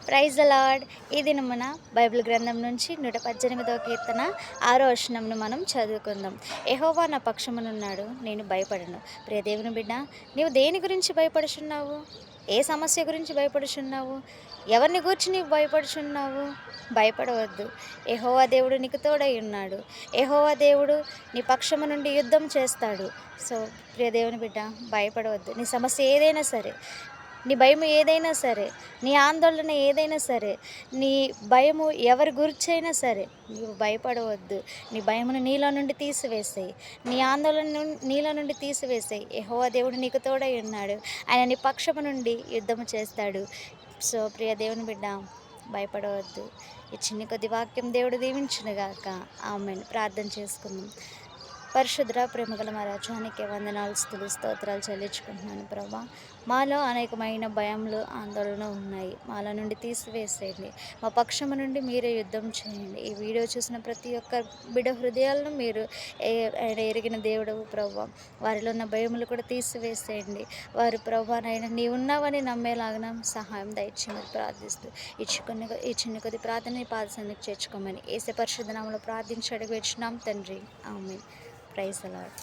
Praise the lord. ఈ దినమున Bible గ్రంథం నుంచి 118వ కీర్తన 6వ వచనంను మనం చదువుకుందాం. యెహోవా నా పక్షమునున్నాడు, నేను భయపడను. ప్రియ దేవుని బిడ్డ, నీవు దేని గురించి భయపడుచున్నావు? ఏ సమస్య గురించి భయపడుచున్నావు? ఎవరిని గూర్చి నీవు భయపడుచున్నావు? భయపడవద్దు. యెహోవా దేవుడు నీకు తోడై ఉన్నాడు. యెహోవా దేవుడు నీ పక్షము నుండి యుద్ధం చేస్తాడు. సో ప్రియ దేవుని బిడ్డ, భయపడవద్దు. నీ సమస్య ఏదైనా సరే, నీ భయం ఏదైనా సరే, నీ ఆందోళన ఏదైనా సరే, నీ భయము ఎవరి గురించైనా సరే, నీవు భయపడవద్దు. నీ భయమును నీలో నుండి తీసివేసేయి. నీ ఆందోళన నీలో నుండి తీసివేసేయి. యెహోవా దేవుడు నీకు తోడై ఉన్నాడు. ఆయన నీ పక్షము నుండి యుద్ధము చేస్తాడు. సో ప్రియ దేవుని బిడ్డ, భయపడవద్దు. ఈ చిన్ని కొద్ది వాక్యం దేవుడు దీవించునుగాక. ఆమేన్. ప్రార్థన చేసుకుందాం. పరిశుద్ర ప్రేమగల మా రాజ్యానికి వందనాలు, స్తుతులు, స్తోత్రాలు చెల్లించుకుంటున్నాను ప్రభా. మాలో అనేకమైన భయములు, ఆందోళన ఉన్నాయి. మాలో నుండి తీసివేసేయండి. మా పక్షము నుండి మీరే యుద్ధం చేయండి. ఈ వీడియో చూసిన ప్రతి ఒక్క బిడ్డ హృదయాలను మీరు ఎరిగిన దేవుడవు ప్రభా. వారిలో ఉన్న భయములు కూడా తీసివేసేయండి. వారు ప్రభా నైనా నీ ఉన్నావని నమ్మేలాగా సహాయం దయచేయమని ప్రార్థిస్తూ ఈ చిన్న కొద్ది ప్రార్థన పాద సన్నిధికి చేర్చుకోమని యేసు పరిశుద్ధ నామములో ప్రార్థించి అడిగి వచ్చినాం తండ్రి. ఆమేన్. Praise the lord.